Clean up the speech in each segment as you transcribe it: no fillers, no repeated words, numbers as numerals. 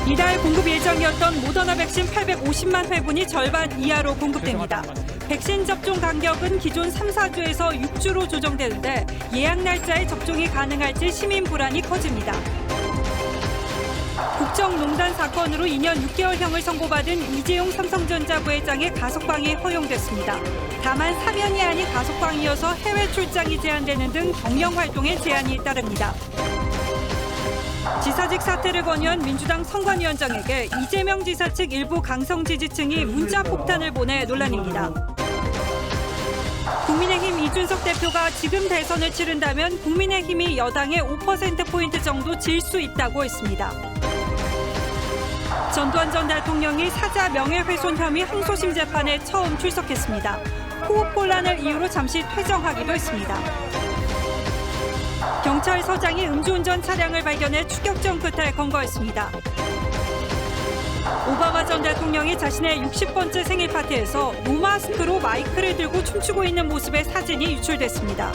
이달 공급 예정이었던 모더나 백신 850만 회분이 절반 이하로 공급됩니다. 백신 접종 간격은 기존 3, 4주에서 6주로 조정되는데 예약 날짜에 접종이 가능할지 시민 불안이 커집니다. 국정농단 사건으로 2년 6개월형을 선고받은 이재용 삼성전자 부회장의 가석방이 허용됐습니다. 다만 사면이 아닌 가석방이어서 해외 출장이 제한되는 등 경영 활동에 제한이 따릅니다. 지사직 사퇴를 권유한 민주당 선관위원장에게 이재명 지사 측 일부 강성 지지층이 문자 폭탄을 보내 논란입니다. 국민의힘 이준석 대표가 지금 대선을 치른다면 국민의힘이 여당의 5%포인트 정도 질 수 있다고 했습니다. 전두환 전 대통령이 사자 명예훼손 혐의 항소심 재판에 처음 출석했습니다. 호흡곤란을 이유로 잠시 퇴정하기도 했습니다. 경찰서장이 음주운전 차량을 발견해 추격전 끝에 검거했습니다. 오바마 전 대통령이 자신의 60번째 생일 파티에서 노마스크로 마이크를 들고 춤추고 있는 모습의 사진이 유출됐습니다.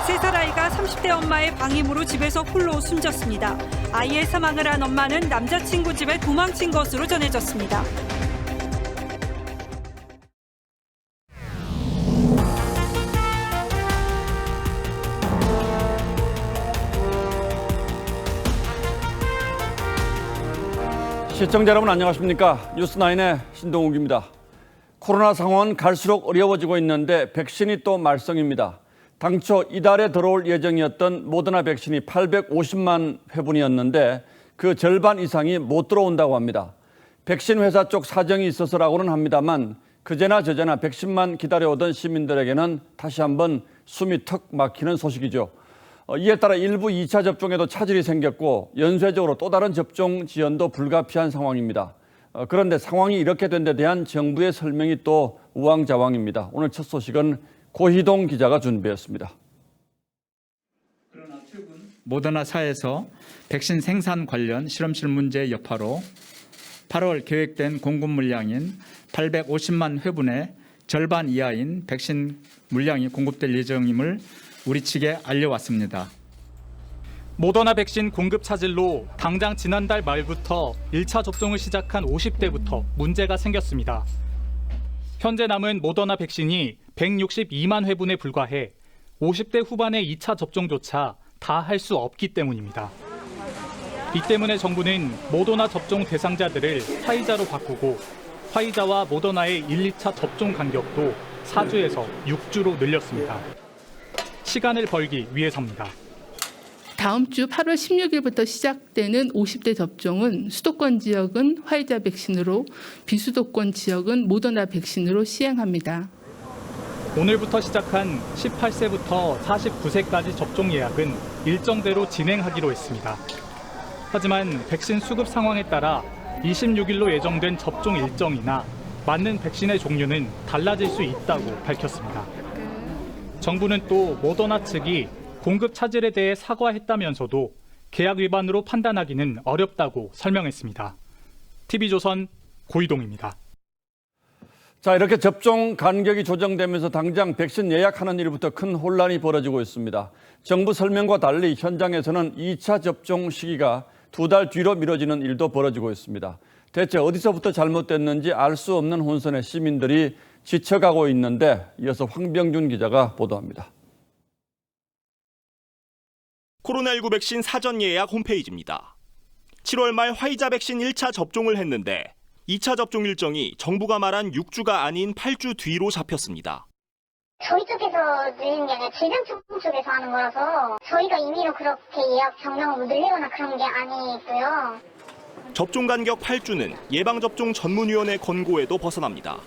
3살 아이가 30대 엄마의 방임으로 집에서 홀로 숨졌습니다. 아이의 사망을 한 엄마는 남자친구 집에 도망친 것으로 전해졌습니다. 시청자 여러분 안녕하십니까? 뉴스9의 신동욱입니다. 코로나 상황은 갈수록 어려워지고 있는데 백신이 또 말썽입니다. 당초 이달에 들어올 예정이었던 모더나 백신이 850만 회분이었는데 그 절반 이상이 못 들어온다고 합니다. 백신 회사 쪽 사정이 있어서라고는 합니다만 그제나 저제나 백신만 기다려오던 시민들에게는 다시 한번 숨이 턱 막히는 소식이죠. 이에 따라 일부 2차 접종에도 차질이 생겼고 연쇄적으로 또 다른 접종 지연도 불가피한 상황입니다. 그런데 상황이 이렇게 된 데 대한 정부의 설명이 또 우왕좌왕입니다. 오늘 첫 소식은 고희동 기자가 준비했습니다. 모더나사에서 백신 생산 관련 실험실 문제 여파로 8월 계획된 공급 물량인 850만 회분의 절반 이하인 백신 물량이 공급될 예정임을 우리 측에 알려왔습니다. 모더나 백신 공급 차질로 당장 지난달 말부터 1차 접종을 시작한 50대부터 문제가 생겼습니다. 현재 남은 모더나 백신이 162만 회분에 불과해 50대 후반의 2차 접종조차 다 할 수 없기 때문입니다. 이 때문에 정부는 모더나 접종 대상자들을 화이자로 바꾸고 화이자와 모더나의 1, 2차 접종 간격도 4주에서 6주로 늘렸습니다. 시간을 벌기 위해서입니다. 다음 주 8월 16일부터 시작되는 50대 접종은 수도권 지역은 화이자 백신으로, 비수도권 지역은 모더나 백신으로 시행합니다. 오늘부터 시작한 18세부터 49세까지 접종 예약은 일정대로 진행하기로 했습니다. 하지만 백신 수급 상황에 따라 26일로 예정된 접종 일정이나 맞는 백신의 종류는 달라질 수 있다고 밝혔습니다. 정부는 또 모더나 측이 공급 차질에 대해 사과했다면서도 계약 위반으로 판단하기는 어렵다고 설명했습니다. TV조선 고희동입니다. 자, 이렇게 접종 간격이 조정되면서 당장 백신 예약하는 일부터 큰 혼란이 벌어지고 있습니다. 정부 설명과 달리 현장에서는 2차 접종 시기가 2달 뒤로 미뤄지는 일도 벌어지고 있습니다. 대체 어디서부터 잘못됐는지 알 수 없는 혼선에 시민들이 지쳐가고 있는데 이어서 황병준 기자가 보도합니다. 코로나19 백신 사전 예약 홈페이지입니다. 7월 말 화이자 백신 1차 접종을 했는데 2차 접종 일정이 정부가 말한 6주가 아닌 8주 뒤로 잡혔습니다. 저희 쪽에서 늘리는 게 아니라 질병청구 쪽에서 하는 거라서 저희가 임의로 그렇게 예약 병명을 늘리거나 그런 게 아니고요. 접종 간격 8주는 예방접종 전문위원회 권고에도 벗어납니다.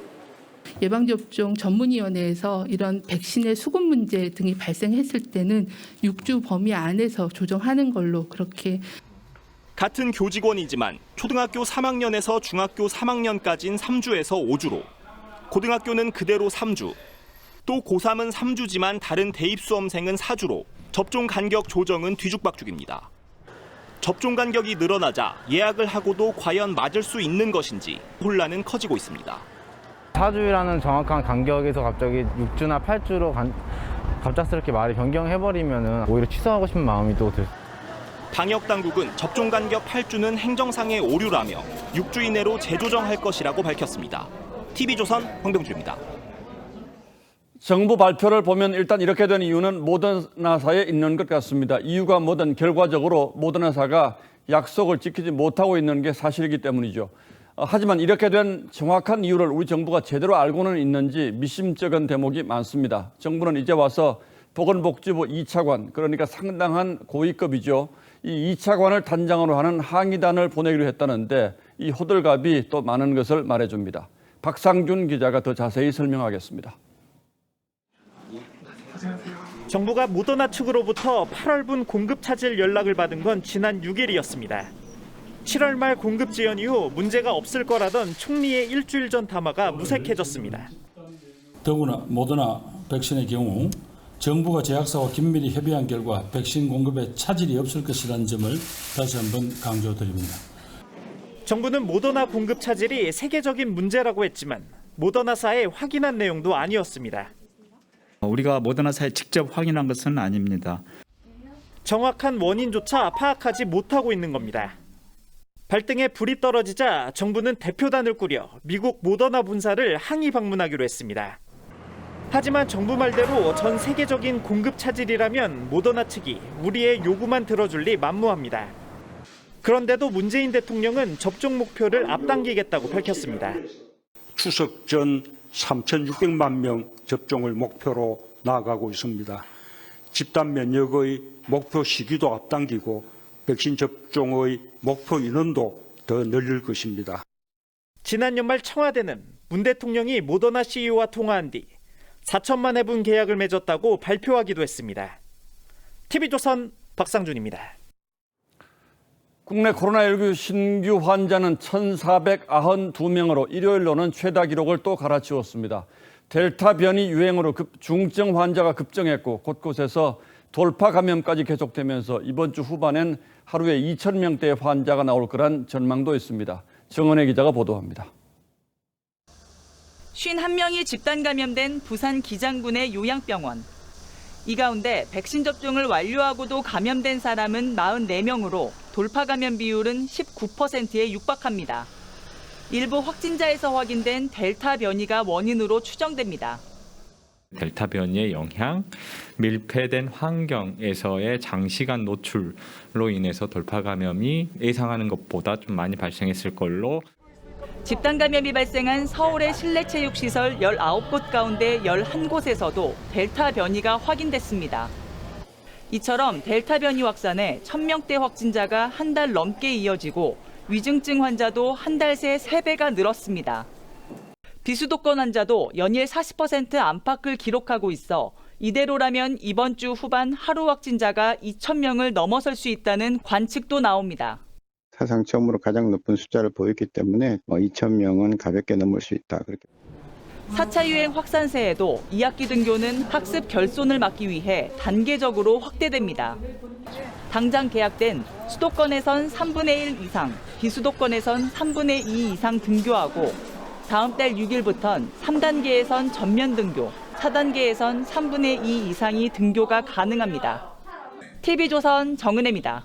예방접종 전문위원회에서 이런 백신의 수급 문제 등이 발생했을 때는 6주 범위 안에서 조정하는 걸로 그렇게. 같은 교직원이지만 초등학교 3학년에서 중학교 3학년까지는 3주에서 5주로, 고등학교는 그대로 3주, 또 고3은 3주지만 다른 대입 수험생은 4주로 접종 간격 조정은 뒤죽박죽입니다. 접종 간격이 늘어나자 예약을 하고도 과연 맞을 수 있는 것인지 혼란은 커지고 있습니다. 4주라는 정확한 간격에서 갑자기 6주나 8주로 갑작스럽게 말이 변경해버리면 오히려 취소하고 싶은 마음이 또 방역당국은 접종 간격 8주는 행정상의 오류라며 6주 이내로 재조정할 것이라고 밝혔습니다. TV조선 황병주입니다. 정부 발표를 보면 일단 이렇게 된 이유는 모더나사에 있는 것 같습니다. 이유가 뭐든 결과적으로 모더나사가 약속을 지키지 못하고 있는 게 사실이기 때문이죠. 하지만 이렇게 된 정확한 이유를 우리 정부가 제대로 알고는 있는지 미심쩍은 대목이 많습니다. 정부는 이제 와서 보건복지부 2차관, 그러니까 상당한 고위급이죠. 이 2차관을 단장으로 하는 항의단을 보내기로 했다는데 이 호들갑이 또 많은 것을 말해줍니다. 박상준 기자가 더 자세히 설명하겠습니다. 정부가 모더나 측으로부터 8월분 공급 차질 연락을 받은 건 지난 6일이었습니다. 7월 말 공급 지연 이후 문제가 없을 거라던 총리의 일주일 전 담화가 무색해졌습니다. 더구나 모더나 백신의 경우 정부가 제약사와 긴밀히 협의한 결과 백신 공급에 차질이 없을 것이라는 점을 다시 한번 강조드립니다. 정부는 모더나 공급 차질이 세계적인 문제라고 했지만 모더나사에 확인한 내용도 아니었습니다. 우리가 모더나사에 직접 확인한 것은 아닙니다. 정확한 원인조차 파악하지 못하고 있는 겁니다. 발등에 불이 떨어지자 정부는 대표단을 꾸려 미국 모더나 본사를 항의 방문하기로 했습니다. 하지만 정부 말대로 전 세계적인 공급 차질이라면 모더나 측이 우리의 요구만 들어줄 리 만무합니다. 그런데도 문재인 대통령은 접종 목표를 앞당기겠다고 밝혔습니다. 추석 전 3,600만 명 접종을 목표로 나아가고 있습니다. 집단 면역의 목표 시기도 앞당기고 백신 접종의 목표 인원도 더 늘릴 것입니다. 지난 연말 청와대는 문 대통령이 모더나 CEO와 통화한 뒤 4천만 회분 계약을 맺었다고 발표하기도 했습니다. TV조선 박상준입니다. 국내 코로나19 신규 환자는 1,492명으로 일요일로는 최다 기록을 또 갈아치웠습니다. 델타 변이 유행으로 중증 환자가 급증했고 곳곳에서 돌파 감염까지 계속되면서 이번 주 후반엔 하루에 2,000명대의 환자가 나올 거란 전망도 있습니다. 정은혜 기자가 보도합니다. 51명이 집단 감염된 부산 기장군의 요양병원. 이 가운데 백신 접종을 완료하고도 감염된 사람은 44명으로 돌파 감염 비율은 19%에 육박합니다. 일부 확진자에서 확인된 델타 변이가 원인으로 추정됩니다. 델타 변이의 영향, 밀폐된 환경에서의 장시간 노출로 인해서 돌파 감염이 예상하는 것보다 좀 많이 발생했을 걸로. 집단 감염이 발생한 서울의 실내 체육시설 19곳 가운데 11곳에서도 델타 변이가 확인됐습니다. 이처럼 델타 변이 확산에 1,000명대 확진자가 한 달 넘게 이어지고 위중증 환자도 한 달 새 3배가 늘었습니다. 비수도권 환자도 연일 40% 안팎을 기록하고 있어 이대로라면 이번 주 후반 하루 확진자가 2,000명을 넘어설 수 있다는 관측도 나옵니다. 사상 처음으로 가장 높은 숫자를 보였기 때문에 2,000명은 가볍게 넘을 수 있다. 그렇게. 4차 유행 확산세에도 2학기 등교는 학습 결손을 막기 위해 단계적으로 확대됩니다. 당장 개학된 수도권에선 3분의 1 이상, 비수도권에선 3분의 2 이상 등교하고 다음 달 6일부턴 3단계에선 전면 등교, 4단계에선 3분의 2 이상이 등교가 가능합니다. TV조선 정은혜입니다.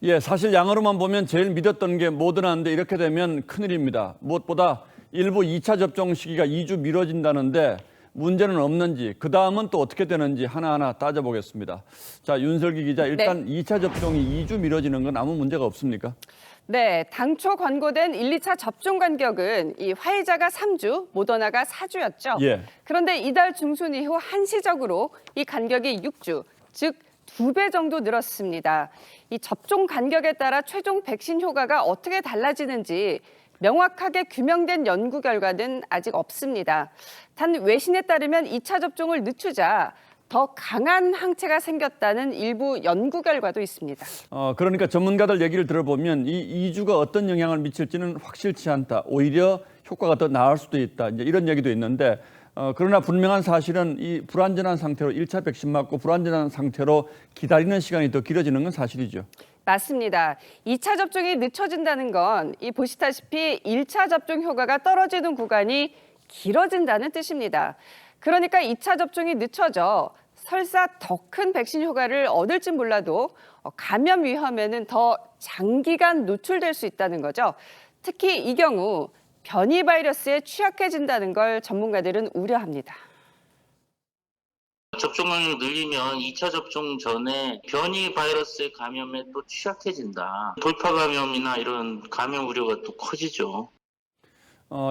예, 사실 양으로만 보면 제일 믿었던 게 모더나인데 이렇게 되면 큰일입니다. 무엇보다 일부 2차 접종 시기가 2주 미뤄진다는데 문제는 없는지, 그 다음은 또 어떻게 되는지 하나하나 따져보겠습니다. 자, 윤설기 기자, 일단 네. 2차 접종이 2주 미뤄지는 건 아무 문제가 없습니까? 네, 당초 권고된 1, 2차 접종 간격은 이 화이자가 3주, 모더나가 4주였죠. 예. 그런데 이달 중순 이후 한시적으로 이 간격이 6주, 즉 2배 정도 늘었습니다. 이 접종 간격에 따라 최종 백신 효과가 어떻게 달라지는지 명확하게 규명된 연구 결과는 아직 없습니다. 단 외신에 따르면 2차 접종을 늦추자 더 강한 항체가 생겼다는 일부 연구 결과도 있습니다. 그러니까 전문가들 얘기를 들어보면 이 2주가 어떤 영향을 미칠지는 확실치 않다. 오히려 효과가 더 나을 수도 있다. 이제 이런 얘기도 있는데 그러나 분명한 사실은 이 불안전한 상태로 1차 백신 맞고 불안전한 상태로 기다리는 시간이 더 길어지는 건 사실이죠. 맞습니다. 2차 접종이 늦춰진다는 건 이 보시다시피 1차 접종 효과가 떨어지는 구간이 길어진다는 뜻입니다. 그러니까 2차 접종이 늦춰져 설사 더 큰 백신 효과를 얻을진 몰라도 감염 위험에는 더 장기간 노출될 수 있다는 거죠. 특히 이 경우 변이 바이러스에 취약해진다는 걸 전문가들은 우려합니다. 접종을 늘리면 2차 접종 전에 변이 바이러스의 감염에 또 취약해진다. 돌파 감염이나 이런 감염 우려가 또 커지죠.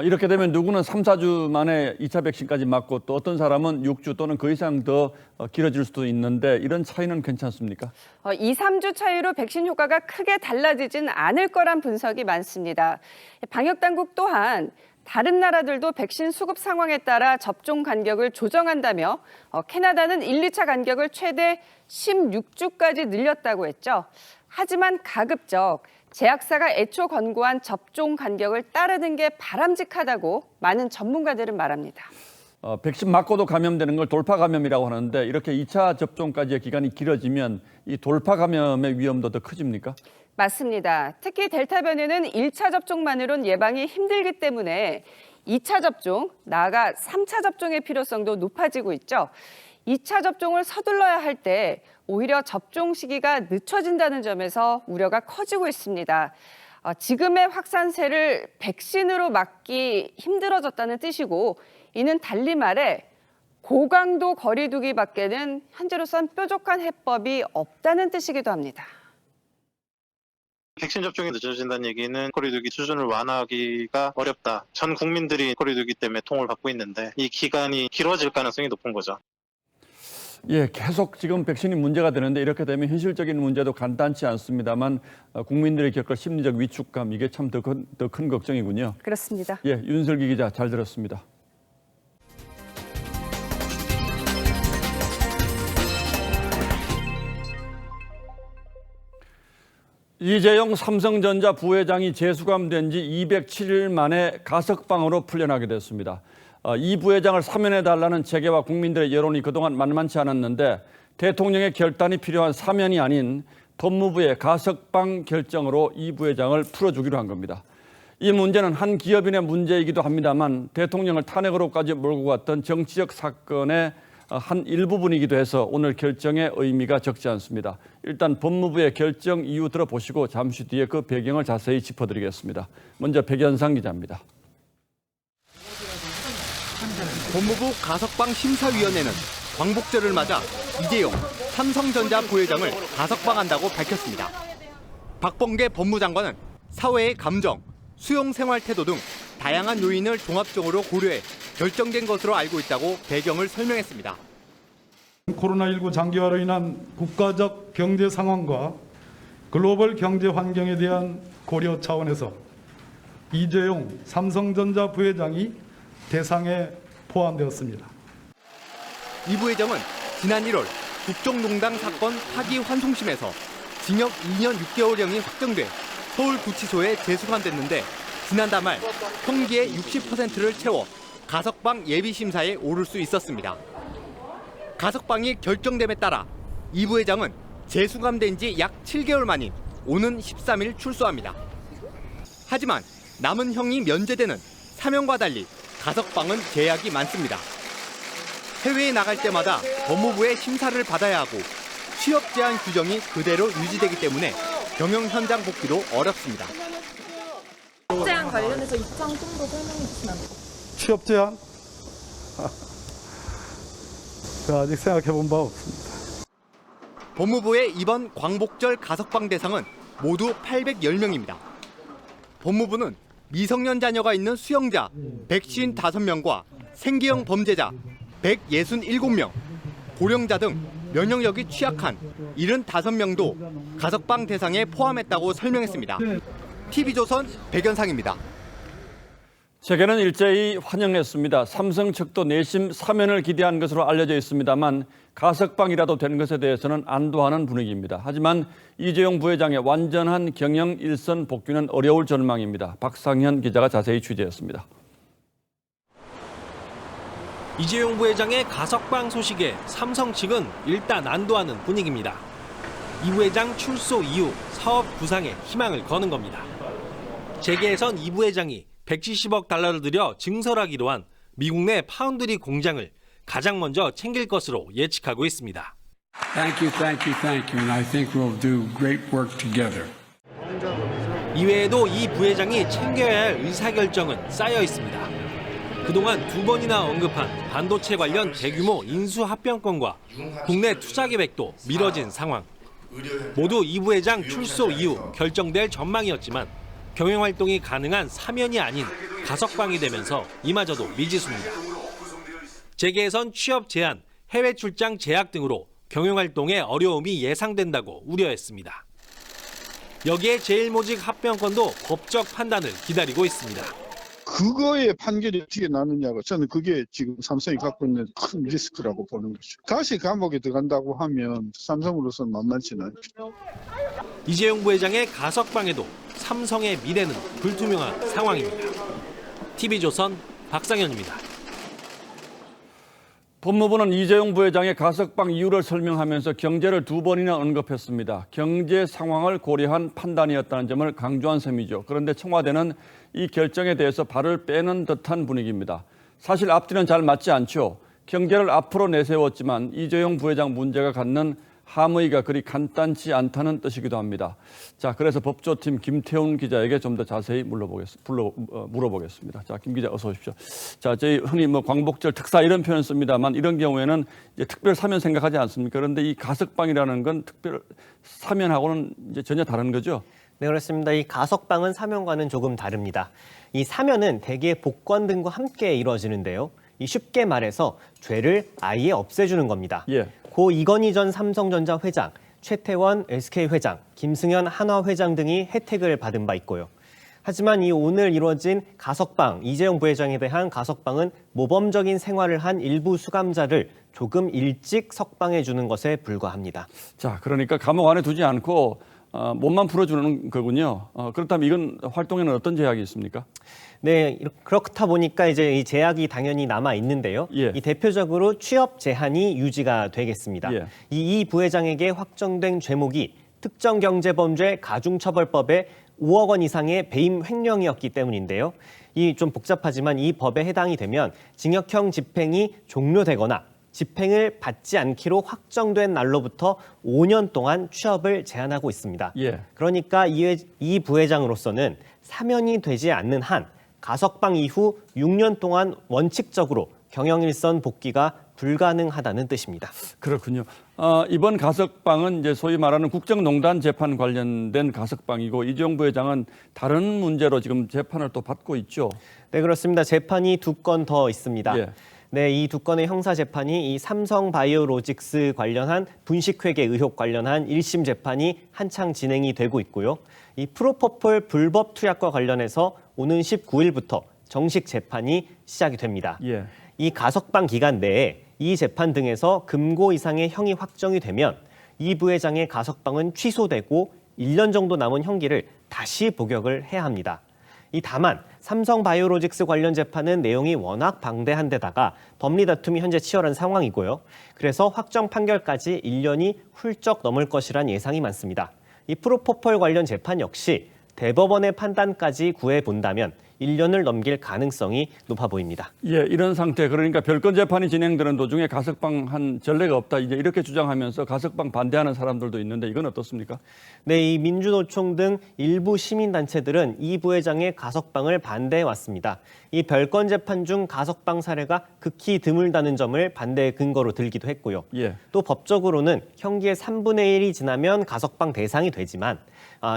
이렇게 되면 누구는 3, 4주 만에 2차 백신까지 맞고 또 어떤 사람은 6주 또는 그 이상 더 길어질 수도 있는데 이런 차이는 괜찮습니까? 2, 3주 차이로 백신 효과가 크게 달라지진 않을 거란 분석이 많습니다. 방역당국 또한 다른 나라들도 백신 수급 상황에 따라 접종 간격을 조정한다며 캐나다는 1, 2차 간격을 최대 16주까지 늘렸다고 했죠. 하지만 가급적 제약사가 애초 권고한 접종 간격을 따르는 게 바람직하다고 많은 전문가들은 말합니다. 백신 맞고도 감염되는 걸 돌파 감염이라고 하는데 이렇게 2차 접종까지의 기간이 길어지면 이 돌파 감염의 위험도 더 커집니까? 맞습니다. 특히 델타 변이는 1차 접종만으론 예방이 힘들기 때문에 2차 접종, 나아가 3차 접종의 필요성도 높아지고 있죠. 2차 접종을 서둘러야 할 때 오히려 접종 시기가 늦춰진다는 점에서 우려가 커지고 있습니다. 지금의 확산세를 백신으로 막기 힘들어졌다는 뜻이고 이는 달리 말해 고강도 거리 두기밖에는 현재로선 뾰족한 해법이 없다는 뜻이기도 합니다. 백신 접종이 늦어진다는 얘기는 거리두기 수준을 완화하기가 어렵다. 전 국민들이 거리두기 때문에 통을 받고 있는데 이 기간이 길어질 가능성이 높은 거죠. 예, 계속 지금 백신이 문제가 되는데 이렇게 되면 현실적인 문제도 간단치 않습니다만 국민들이 겪을 심리적 위축감 이게 참 더 큰 걱정이군요. 그렇습니다. 예, 윤슬기 기자 잘 들었습니다. 이재용 삼성전자 부회장이 재수감된 지 207일 만에 가석방으로 풀려나게 됐습니다. 이 부회장을 사면해달라는 재계와 국민들의 여론이 그동안 만만치 않았는데 대통령의 결단이 필요한 사면이 아닌 법무부의 가석방 결정으로 이 부회장을 풀어주기로 한 겁니다. 이 문제는 한 기업인의 문제이기도 합니다만 대통령을 탄핵으로까지 몰고 갔던 정치적 사건의 한 일부분이기도 해서 오늘 결정의 의미가 적지 않습니다. 일단 법무부의 결정 이유 들어보시고 잠시 뒤에 그 배경을 자세히 짚어드리겠습니다. 먼저 백연상 기자입니다. 법무부 가석방 심사위원회는 광복절을 맞아 이재용 삼성전자 부회장을 가석방한다고 밝혔습니다. 박범계 법무장관은 사회의 감정, 수용 생활 태도 등 다양한 요인을 종합적으로 고려해 결정된 것으로 알고 있다고 배경을 설명했습니다. 코로나19 장기화로 인한 국가적 경제 상황과 글로벌 경제 환경에 대한 고려 차원에서 이재용 삼성전자 부회장이 대상에 포함되었습니다. 이 부회장은 지난 1월 국정농단 사건 파기환송심에서 징역 2년 6개월형이 확정돼 서울구치소에 재수감됐는데 지난달 말 형기의 60%를 채워 가석방 예비심사에 오를 수 있었습니다. 가석방이 결정됨에 따라 이 부회장은 재수감된 지 약 7개월 만인 오는 13일 출소합니다. 하지만 남은 형이 면제되는 사면과 달리 가석방은 제약이 많습니다. 해외에 나갈 때마다 법무부의 심사를 받아야 하고 취업 제한 규정이 그대로 유지되기 때문에 경영 현장 복귀도 어렵습니다. 취업 제한 관련해서 입장 좀 더 설명해 주시면 안 돼요? 취업 제한? 아직 생각해 본 바 없습니다. 법무부의 이번 광복절 가석방 대상은 모두 810명입니다. 법무부는 미성년 자녀가 있는 수용자 155명과 생계형 범죄자 167명, 고령자 등 면역력이 취약한 75명도 가석방 대상에 포함했다고 설명했습니다. TV조선 백연상입니다. 재계는 일제히 환영했습니다. 삼성 측도 내심 사면을 기대한 것으로 알려져 있습니다만 가석방이라도 된 것에 대해서는 안도하는 분위기입니다. 하지만 이재용 부회장의 완전한 경영 일선 복귀는 어려울 전망입니다. 박상현 기자가 자세히 취재했습니다. 이재용 부회장의 가석방 소식에 삼성 측은 일단 안도하는 분위기입니다. 이 부회장 출소 이후 사업 구상에 희망을 거는 겁니다. 재계에선 이 부회장이 170억 달러를 들여 증설하기로 한 미국 내 파운드리 공장을 가장 먼저 챙길 것으로 예측하고 있습니다. Thank you, thank you, thank you, and I think we'll do great work together. 이외에도 이 부회장이 챙겨야 할 의사결정은 쌓여 있습니다. 그동안 2번이나 언급한 반도체 관련 대규모 인수합병권과 국내 투자 계획도 미뤄진 상황. 모두 이 부회장 출소 이후 결정될 전망이었지만 경영활동이 가능한 사면이 아닌 가석방이 되면서 이마저도 미지수입니다. 재계에선 취업 제한, 해외 출장 제약 등으로 경영활동에 어려움이 예상된다고 우려했습니다. 여기에 제일모직 합병권도 법적 판단을 기다리고 있습니다. 그거의 판결이 어떻게 나느냐고 저는 그게 지금 삼성이 갖고 있는 큰 리스크라고 보는 거죠. 다시 감옥에 들어간다고 하면 삼성으로서는 만만치는 않죠. 이재용 부회장의 가석방에도 삼성의 미래는 불투명한 상황입니다. TV조선 박상현입니다. 법무부는 이재용 부회장의 가석방 이유를 설명하면서 경제를 2번이나 언급했습니다. 경제 상황을 고려한 판단이었다는 점을 강조한 셈이죠. 그런데 청와대는 이 결정에 대해서 발을 빼는 듯한 분위기입니다. 사실 앞뒤는 잘 맞지 않죠. 경제를 앞으로 내세웠지만 이재용 부회장 문제가 갖는 함의가 그리 간단치 않다는 뜻이기도 합니다. 자, 그래서 법조팀 김태훈 기자에게 좀 더 자세히 물어보겠습니다. 자, 김 기자 어서 오십시오. 자, 저희 흔히 광복절 특사 이런 표현 씁니다만 이런 경우에는 이제 특별 사면 생각하지 않습니까? 그런데 이 가석방이라는 건 특별 사면하고는 이제 전혀 다른 거죠? 네, 그렇습니다. 이 가석방은 사면과는 조금 다릅니다. 이 사면은 대개 복권 등과 함께 이루어지는데요. 이 쉽게 말해서 죄를 아예 없애주는 겁니다. 예. 고 이건희 전 삼성전자 회장, 최태원 SK 회장, 김승현 한화 회장 등이 혜택을 받은 바 있고요. 하지만 이 오늘 이루어진 가석방, 이재용 부회장에 대한 가석방은 모범적인 생활을 한 일부 수감자를 조금 일찍 석방해 주는 것에 불과합니다. 자, 그러니까 감옥 안에 두지 않고 몸만 풀어주는 거군요. 그렇다면 이건 활동에는 어떤 제약이 있습니까? 네, 그렇다 보니까 이제 이 제약이 당연히 남아 있는데요. 예. 이 대표적으로 취업 제한이 유지가 되겠습니다. 예. 이 부회장에게 확정된 죄목이 특정경제범죄 가중처벌법에 5억 원 이상의 배임 횡령이었기 때문인데요. 이 좀 복잡하지만 이 법에 해당이 되면 징역형 집행이 종료되거나 집행을 받지 않기로 확정된 날로부터 5년 동안 취업을 제한하고 있습니다. 예. 그러니까 이 부회장으로서는 사면이 되지 않는 한 가석방 이후 6년 동안 원칙적으로 경영일선 복귀가 불가능하다는 뜻입니다. 그렇군요. 이번 가석방은 이제 소위 말하는 국정농단 재판 관련된 가석방이고 이재용 부회장은 다른 문제로 지금 재판을 또 받고 있죠. 네, 그렇습니다. 재판이 2건 더 있습니다. 예. 네, 이 2건의 형사 재판이 이 삼성바이오로직스 관련한 분식회계 의혹 관련한 1심 재판이 한창 진행이 되고 있고요. 이 프로포폴 불법 투약과 관련해서 오는 19일부터 정식 재판이 시작이 됩니다. 예. 이 가석방 기간 내에 이 재판 등에서 금고 이상의 형이 확정이 되면 이 부회장의 가석방은 취소되고 1년 정도 남은 형기를 다시 복역을 해야 합니다. 다만 삼성바이오로직스 관련 재판은 내용이 워낙 방대한 데다가 법리 다툼이 현재 치열한 상황이고요. 그래서 확정 판결까지 1년이 훌쩍 넘을 것이란 예상이 많습니다. 이 프로포폴 관련 재판 역시 대법원의 판단까지 구해본다면 1년을 넘길 가능성이 높아 보입니다. 예, 이런 상태 그러니까 별건 재판이 진행되는 도중에 가석방 한 전례가 없다. 이제 이렇게 주장하면서 가석방 반대하는 사람들도 있는데 이건 어떻습니까? 네, 이 민주노총 등 일부 시민단체들은 이 부회장의 가석방을 반대해 왔습니다. 이 별건 재판 중 가석방 사례가 극히 드물다는 점을 반대의 근거로 들기도 했고요. 예. 또 법적으로는 형기의 3분의 1이 지나면 가석방 대상이 되지만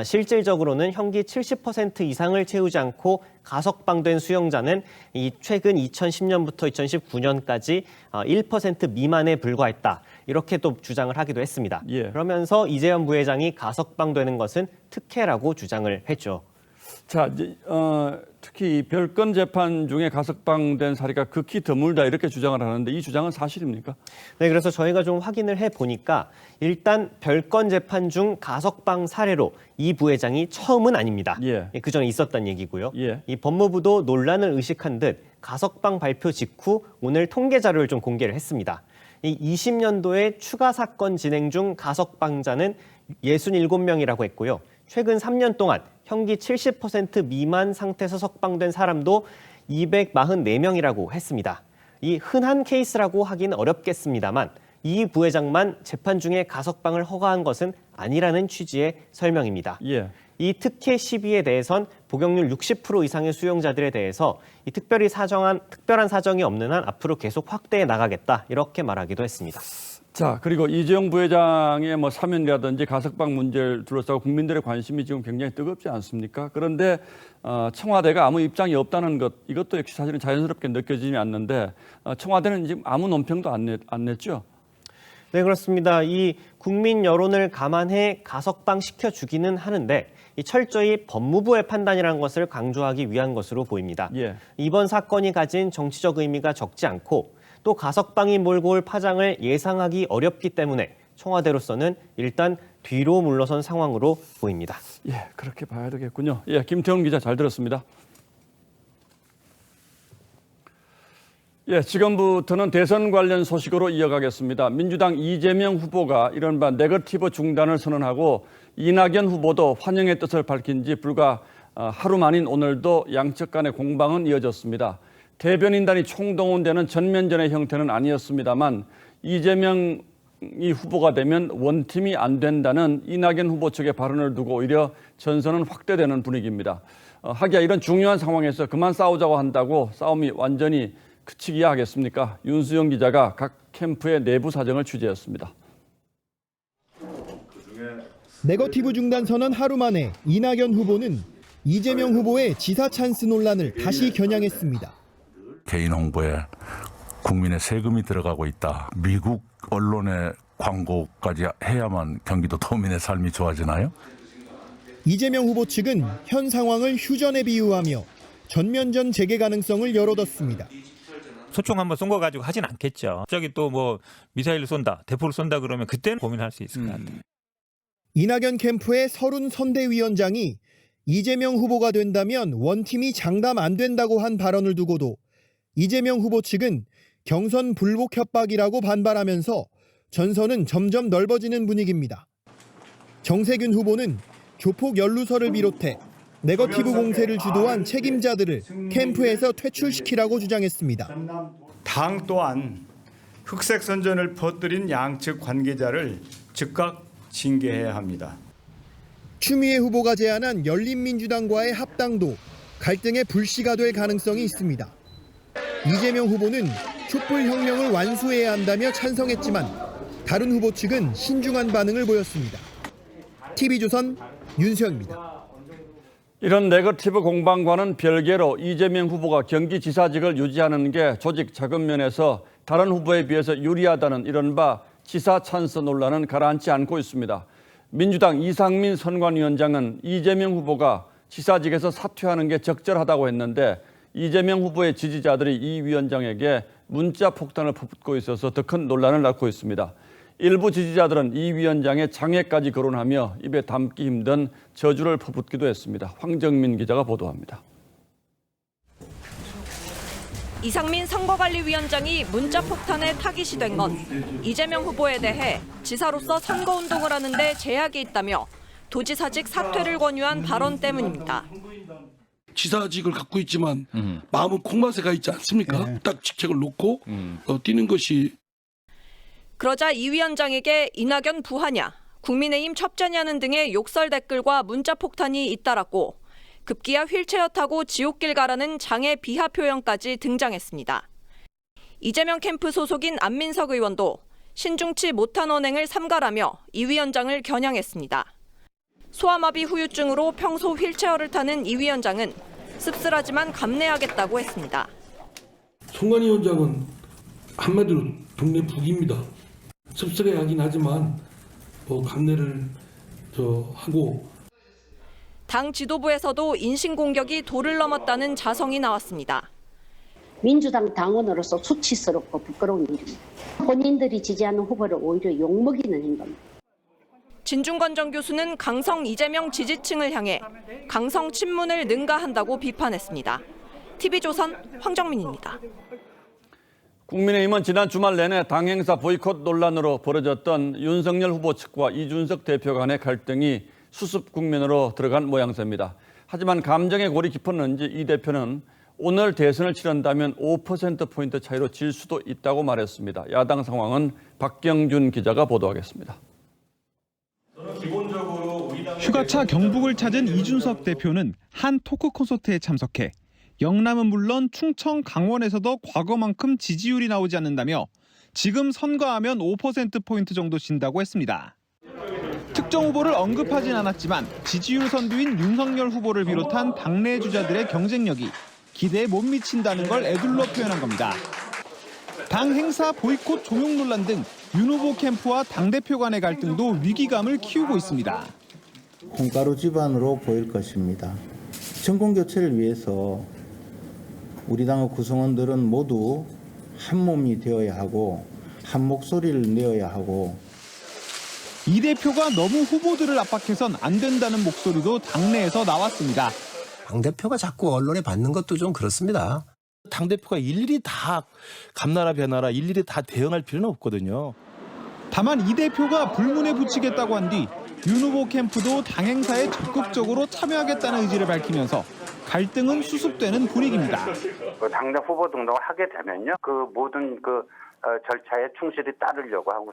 실질적으로는 형기 70% 이상을 채우지 않고 가석방된 수용자는 이 최근 2010년부터 2019년까지 1% 미만에 불과했다. 이렇게 또 주장을 하기도 했습니다. 예. 그러면서 이재용 부회장이 가석방되는 것은 특혜라고 주장을 했죠. 자, 이제, 특히 별건 재판 중에 가석방된 사례가 극히 드물다 이렇게 주장을 하는데 이 주장은 사실입니까? 네, 그래서 저희가 좀 확인을 해보니까 일단 별건 재판 중 가석방 사례로 이 부회장이 처음은 아닙니다. 예. 그전에 있었던 얘기고요. 예. 이 법무부도 논란을 의식한 듯 가석방 발표 직후 오늘 통계 자료를 좀 공개를 했습니다. 이 20년도에 추가 사건 진행 중 가석방자는 67명이라고 했고요. 최근 3년 동안 형기 70% 미만 상태에서 석방된 사람도 244명이라고 했습니다. 이 흔한 케이스라고 하긴 어렵겠습니다만 이 부회장만 재판 중에 가석방을 허가한 것은 아니라는 취지의 설명입니다. 예. 이 특혜 시비에 대해선 복역률 60% 이상의 수용자들에 대해서 이 특별한 사정이 없는 한 앞으로 계속 확대해 나가겠다 이렇게 말하기도 했습니다. 자, 그리고 이재용 부회장의 사면이라든지 가석방 문제를 둘러싸고 국민들의 관심이 지금 굉장히 뜨겁지 않습니까? 그런데 청와대가 아무 입장이 없다는 것, 이것도 역시 사실은 자연스럽게 느껴지지 않는데 청와대는 지금 아무 논평도 안 냈죠? 네, 그렇습니다. 이 국민 여론을 감안해 가석방 시켜주기는 하는데 이 철저히 법무부의 판단이라는 것을 강조하기 위한 것으로 보입니다. 예. 이번 사건이 가진 정치적 의미가 적지 않고 또 가석방이 몰고 올 파장을 예상하기 어렵기 때문에 청와대로서는 일단 뒤로 물러선 상황으로 보입니다. 예, 그렇게 봐야 되겠군요. 예, 김태훈 기자 잘 들었습니다. 예, 지금부터는 대선 관련 소식으로 이어가겠습니다. 민주당 이재명 후보가 이른바 네거티브 중단을 선언하고 이낙연 후보도 환영의 뜻을 밝힌 지 불과 하루 만인 오늘도 양측 간의 공방은 이어졌습니다. 대변인단이 총동원되는 전면전의 형태는 아니었습니다만 이재명이 후보가 되면 원팀이 안 된다는 이낙연 후보 측의 발언을 두고 오히려 전선은 확대되는 분위기입니다. 하기야 이런 중요한 상황에서 그만 싸우자고 한다고 싸움이 완전히 그치기야 하겠습니까? 윤수영 기자가 각 캠프의 내부 사정을 취재했습니다. 네거티브 중단 선언 하루 만에 이낙연 후보는 이재명 후보의 지사 찬스 논란을 다시 겨냥했습니다. 개인 홍보에 국민의 세금이 들어가고 있다. 미국 언론의 광고까지 해야만 경기도 도민의 삶이 좋아지나요? 이재명 후보 측은 현 상황을 휴전에 비유하며 전면전 재개 가능성을 열어뒀습니다. 소총 한번 쏜 거 가지고 하진 않겠죠. 갑자기 또 미사일을 쏜다, 대포를 쏜다 그러면 그때는 고민할 수 있을 것 같아요. 이낙연 캠프의 서른 선대위원장이 이재명 후보가 된다면 원팀이 장담 안 된다고 한 발언을 두고도 이재명 후보 측은 경선 불복 협박이라고 반발하면서 전선은 점점 넓어지는 분위기입니다. 정세균 후보는 조폭 연루설을 비롯해 네거티브 공세를 주도한 책임자들을 캠프에서 퇴출시키라고 주장했습니다. 당 또한 흑색 선전을 퍼뜨린 양측 관계자를 즉각 징계해야 합니다. 추미애 후보가 제안한 열린민주당과의 합당도 갈등의 불씨가 될 가능성이 있습니다. 이재명 후보는 촛불혁명을 완수해야 한다며 찬성했지만 다른 후보 측은 신중한 반응을 보였습니다. TV조선 윤수영입니다. 이런 네거티브 공방과는 별개로 이재명 후보가 경기지사직을 유지하는 게 조직 자금 면에서 다른 후보에 비해서 유리하다는 이른바 지사 찬스 논란은 가라앉지 않고 있습니다. 민주당 이상민 선관위원장은 이재명 후보가 지사직에서 사퇴하는 게 적절하다고 했는데 이재명 후보의 지지자들이 이 위원장에게 문자 폭탄을 퍼붓고 있어서 더 큰 논란을 낳고 있습니다. 일부 지지자들은 이 위원장의 장애까지 거론하며 입에 담기 힘든 저주를 퍼붓기도 했습니다. 황정민 기자가 보도합니다. 이상민 선거관리위원장이 문자 폭탄에 타깃이 된 건 이재명 후보에 대해 지사로서 선거운동을 하는데 제약이 있다며 도지사직 사퇴를 권유한 발언 때문입니다. 지사직을 갖고 있지만 마음은 콩맛에 가 있지 않습니까? 딱 직책을 놓고 뛰는 것이. 그러자 이 위원장에게 이낙연 부하냐, 국민의힘 첩자냐는 등의 욕설 댓글과 문자 폭탄이 잇따랐고 급기야 휠체어 타고 지옥길 가라는 장애 비하 표현까지 등장했습니다. 이재명 캠프 소속인 안민석 의원도 신중치 못한 언행을 삼가라며 이 위원장을 겨냥했습니다. 소아마비 후유증으로 평소 휠체어를 타는 이 위원장은 씁쓸하지만 감내하겠다고 했습니다. 송관희 위원장은 한마디로 동네 북입니다. 씁쓸해하긴 하지만 감내를 하고. 당 지도부에서도 인신공격이 도를 넘었다는 자성이 나왔습니다. 민주당 당원으로서 수치스럽고 부끄러운 일입니다. 본인들이 지지하는 후보를 오히려 욕먹이는 행동입니다. 진중권 전 교수는 강성 이재명 지지층을 향해 강성 친문을 능가한다고 비판했습니다. TV조선 황정민입니다. 국민의힘은 지난 주말 내내 당 행사 보이콧 논란으로 벌어졌던 윤석열 후보 측과 이준석 대표 간의 갈등이 수습 국면으로 들어간 모양새입니다. 하지만 감정의 골이 깊었는지 이 대표는 오늘 대선을 치른다면 5%포인트 차이로 질 수도 있다고 말했습니다. 야당 상황은 박경준 기자가 보도하겠습니다. 휴가차 경북을 찾은 이준석 대표는 한 토크 콘서트에 참석해 영남은 물론 충청, 강원에서도 과거만큼 지지율이 나오지 않는다며 지금 선거하면 5%포인트 정도 진다고 했습니다. 특정 후보를 언급하진 않았지만 지지율 선두인 윤석열 후보를 비롯한 당내 주자들의 경쟁력이 기대에 못 미친다는 걸 애둘러 표현한 겁니다. 당 행사 보이콧 종용 논란 등 윤 후보 캠프와 당대표 간의 갈등도 위기감을 키우고 있습니다. 콩가루 집안으로 보일 것입니다. 정권 교체를 위해서 우리 당의 구성원들은 모두 한 몸이 되어야 하고 한 목소리를 내어야 하고 이 대표가 너무 후보들을 압박해선 안 된다는 목소리도 당내에서 나왔습니다. 당대표가 자꾸 언론에 받는 것도 좀 그렇습니다. 당대표가 일일이 다 감나라 변하라 일일이 다 대응할 필요는 없거든요. 다만 이 대표가 불문에 붙이겠다고 한 뒤 윤 후보 캠프도 당 행사에 적극적으로 참여하겠다는 의지를 밝히면서 갈등은 수습되는 분위기입니다. 당내 후보 등록을 하게 되면요, 그 모든 절차에 충실히 따르려고 하고.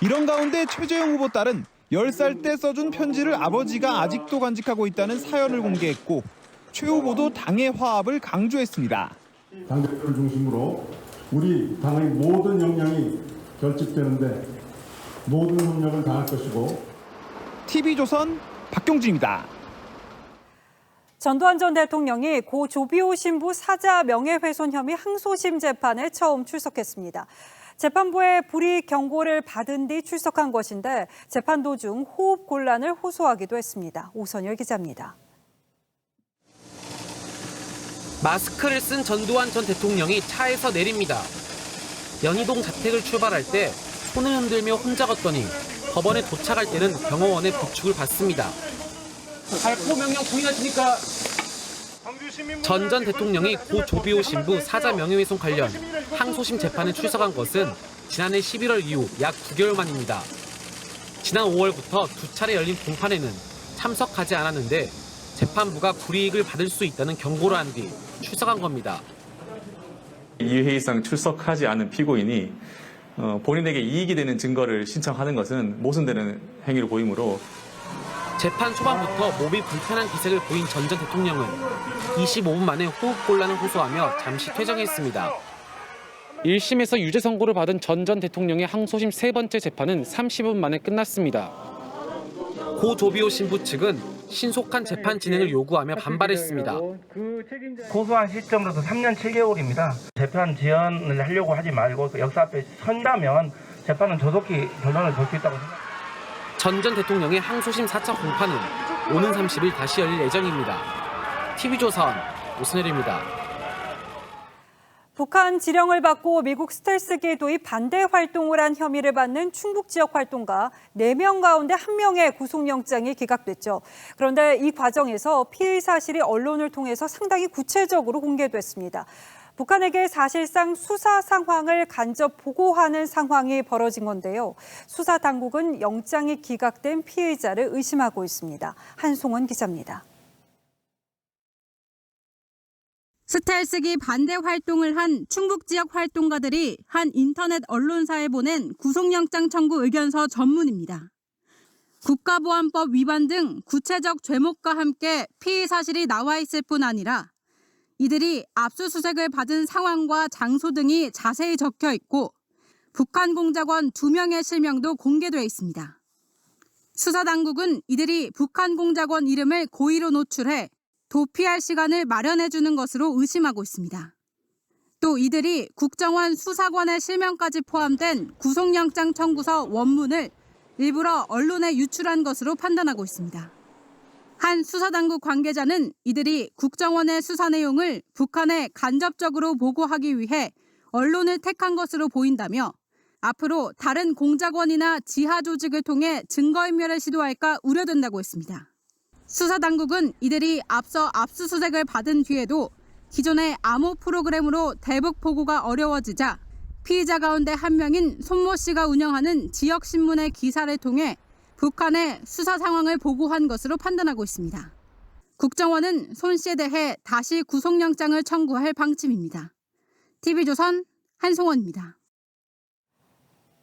이런 가운데 최재형 후보 딸은 10살 때 써준 편지를 아버지가 아직도 간직하고 있다는 사연을 공개했고 최 후보도 당의 화합을 강조했습니다. 당대표를 중심으로 우리 당의 모든 역량이 결집되는데 모든 협력을 다할 것이고. TV조선 박경진입니다. 전두환 전 대통령이 고 조비오 신부 사자 명예훼손 혐의 항소심 재판에 처음 출석했습니다. 재판부의 불이익 경고를 받은 뒤 출석한 것인데 재판 도중 호흡 곤란을 호소하기도 했습니다. 오선열 기자입니다. 마스크를 쓴 전두환 전 대통령이 차에서 내립니다. 연희동 자택을 출발할 때 손을 흔들며 혼자 걷더니 법원에 도착할 때는 경호원의 부축을 받습니다. 발포 명령 동의하십니까? 전 대통령이 고 조비오 신부 사자 명예훼손 관련 항소심 재판에 출석한 것은 지난해 11월 이후 약 9개월 만입니다. 지난 5월부터 2차례 열린 공판에는 참석하지 않았는데 재판부가 불이익을 받을 수 있다는 경고를 한 뒤 출석한 겁니다. 이 회의상 출석하지 않은 피고인이 본인에게 이익이 되는 증거를 신청하는 것은 모순되는 행위를 보이므로 재판 초반부터 몸이 불편한 기색을 보인 전 대통령은 25분 만에 호흡 곤란을 호소하며 잠시 퇴정했습니다. 1심에서 유죄 선고를 받은 전 대통령의 항소심 세 번째 재판은 30분 만에 끝났습니다. 고 조비오 신부 측은 신속한 재판 진행을 요구하며 반발했습니다. 고소한 시점으로서 3년 7개월입니다. 재판 지연을 하려고 하지 말고 역사 앞에 선다면 재판은 조속히 결론을 볼 수 있다고 생각합니다. 전 대통령의 항소심 4차 공판은 오는 30일 다시 열릴 예정입니다. TV조선 오선열입니다. 북한 지령을 받고 미국 스텔스기 도입 반대 활동을 한 혐의를 받는 충북 지역 활동가 4명 가운데 1명의 구속영장이 기각됐죠. 그런데 이 과정에서 피의 사실이 언론을 통해서 상당히 구체적으로 공개됐습니다. 북한에게 사실상 수사 상황을 간접 보고하는 상황이 벌어진 건데요. 수사 당국은 영장이 기각된 피해자를 의심하고 있습니다. 한송원 기자입니다. 스텔스기 반대 활동을 한 충북 지역 활동가들이 한 인터넷 언론사에 보낸 구속영장 청구 의견서 전문입니다. 국가보안법 위반 등 구체적 죄목과 함께 피의 사실이 나와 있을 뿐 아니라 이들이 압수수색을 받은 상황과 장소 등이 자세히 적혀 있고 북한 공작원 2명의 실명도 공개돼 있습니다. 수사당국은 이들이 북한 공작원 이름을 고의로 노출해 도피할 시간을 마련해 주는 것으로 의심하고 있습니다. 또 이들이 국정원 수사관의 실명까지 포함된 구속영장 청구서 원문을 일부러 언론에 유출한 것으로 판단하고 있습니다. 한 수사당국 관계자는 이들이 국정원의 수사 내용을 북한에 간접적으로 보고하기 위해 언론을 택한 것으로 보인다며 앞으로 다른 공작원이나 지하 조직을 통해 증거인멸을 시도할까 우려된다고 했습니다. 수사당국은 이들이 앞서 압수수색을 받은 뒤에도 기존의 암호 프로그램으로 대북 보고가 어려워지자 피의자 가운데 1명인 손모 씨가 운영하는 지역신문의 기사를 통해 북한의 수사 상황을 보고한 것으로 판단하고 있습니다. 국정원은 손 씨에 대해 다시 구속영장을 청구할 방침입니다. TV조선 한송원입니다.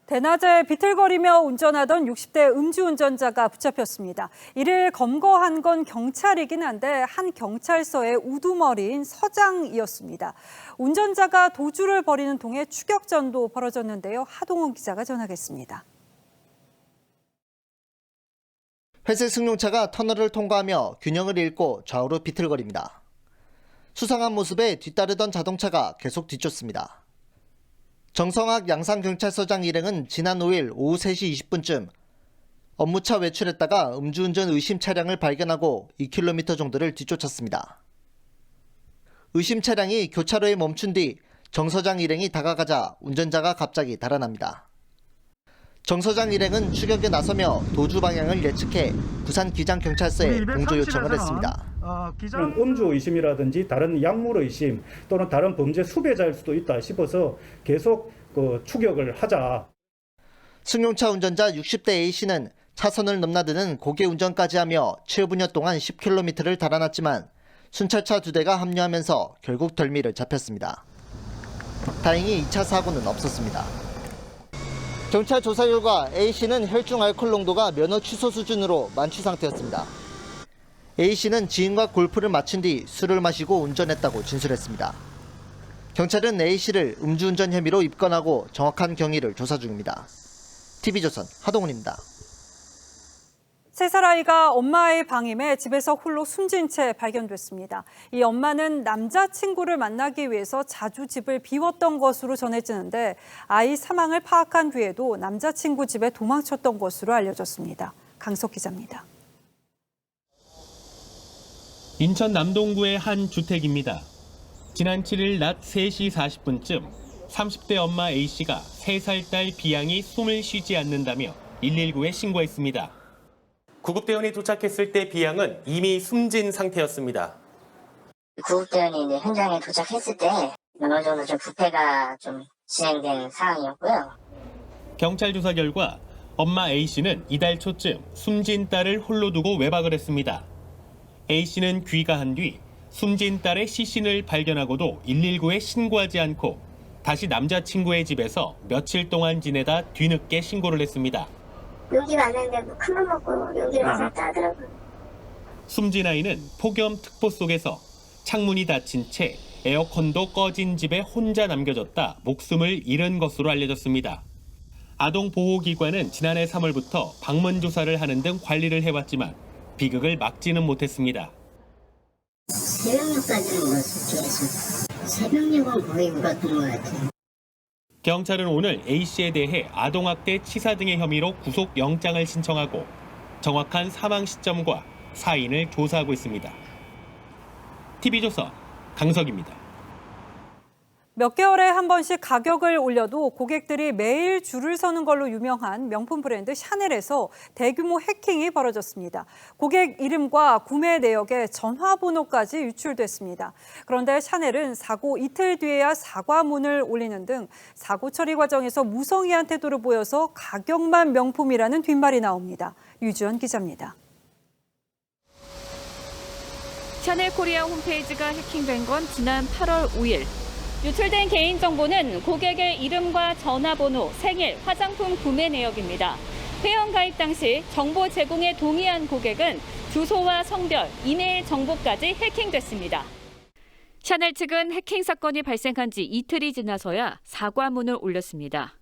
대낮에 비틀거리며 운전하던 60대 음주운전자가 붙잡혔습니다. 이를 검거한 건 경찰이긴 한데 한 경찰서의 우두머리인 서장이었습니다. 운전자가 도주를 벌이는 통에 추격전도 벌어졌는데요. 하동원 기자가 전하겠습니다. 회색 승용차가 터널을 통과하며 균형을 잃고 좌우로 비틀거립니다. 수상한 모습에 뒤따르던 자동차가 계속 뒤쫓습니다. 정성학 양산경찰서장 일행은 지난 5일 오후 3시 20분쯤 업무차 외출했다가 음주운전 의심 차량을 발견하고 2km 정도를 뒤쫓았습니다. 의심 차량이 교차로에 멈춘 뒤 정 서장 일행이 다가가자 운전자가 갑자기 달아납니다. 정 서장 일행은 추격에 나서며 도주 방향을 예측해 부산 기장경찰서에 공조 요청을 했습니다. 음주 의심이라든지 다른 약물 의심 또는 다른 범죄 수배자일 수도 있다 싶어서 계속 추격을 하자. 승용차 운전자 60대 A씨는 차선을 넘나드는 고개 운전까지 하며 체후 분여 동안 10km를 달아났지만 순찰차 2대가 합류하면서 결국 덜미를 잡혔습니다. 다행히 2차 사고는 없었습니다. 경찰 조사 결과 A씨는 혈중 알코올 농도가 면허 취소 수준으로 만취 상태였습니다. A씨는 지인과 골프를 마친 뒤 술을 마시고 운전했다고 진술했습니다. 경찰은 A씨를 음주운전 혐의로 입건하고 정확한 경위를 조사 중입니다. TV조선 하동훈입니다. 3살 아이가 엄마의 방임에 집에서 홀로 숨진 채 발견됐습니다. 이 엄마는 남자친구를 만나기 위해서 자주 집을 비웠던 것으로 전해지는데 아이 사망을 파악한 뒤에도 남자친구 집에 도망쳤던 것으로 알려졌습니다. 강석 기자입니다. 인천 남동구의 한 주택입니다. 지난 7일 낮 3시 40분쯤 30대 엄마 A씨가 3살 딸 B양이 숨을 쉬지 않는다며 119에 신고했습니다. 구급대원이 도착했을 때 B양은 이미 숨진 상태였습니다. 구급대원이 이제 현장에 도착했을 때 어느 정도 좀 부패가 좀 진행된 상황이었고요. 경찰 조사 결과 엄마 A씨는 이달 초쯤 숨진 딸을 홀로 두고 외박을 했습니다. A씨는 귀가한 뒤 숨진 딸의 시신을 발견하고도 119에 신고하지 않고 다시 남자친구의 집에서 며칠 동안 지내다 뒤늦게 신고를 했습니다. 여기 왔는데 뭐 큰맘 먹고 여기 왔다 하더라고요. 숨진 아이는 폭염 특보 속에서 창문이 닫힌 채 에어컨도 꺼진 집에 혼자 남겨졌다 목숨을 잃은 것으로 알려졌습니다. 아동보호기관은 지난해 3월부터 방문 조사를 하는 등 관리를 해왔지만 비극을 막지는 못했습니다. 새벽녘까지는 못했어. 새벽녘은 거의 울었던 것 같아요. 경찰은 오늘 A씨에 대해 아동학대 치사 등의 혐의로 구속영장을 신청하고 정확한 사망 시점과 사인을 조사하고 있습니다. TV조선 강석입니다. 몇 개월에 한 번씩 가격을 올려도 고객들이 매일 줄을 서는 걸로 유명한 명품 브랜드 샤넬에서 대규모 해킹이 벌어졌습니다. 고객 이름과 구매 내역에 전화번호까지 유출됐습니다. 그런데 샤넬은 사고 이틀 뒤에야 사과문을 올리는 등 사고 처리 과정에서 무성의한 태도를 보여서 가격만 명품이라는 뒷말이 나옵니다. 유주연 기자입니다. 샤넬 코리아 홈페이지가 해킹된 건 지난 8월 5일. 유출된 개인정보는 고객의 이름과 전화번호, 생일, 화장품 구매 내역입니다. 회원 가입 당시 정보 제공에 동의한 고객은 주소와 성별, 이메일 정보까지 해킹됐습니다. 샤넬 측은 해킹 사건이 발생한 지 이틀이 지나서야 사과문을 올렸습니다.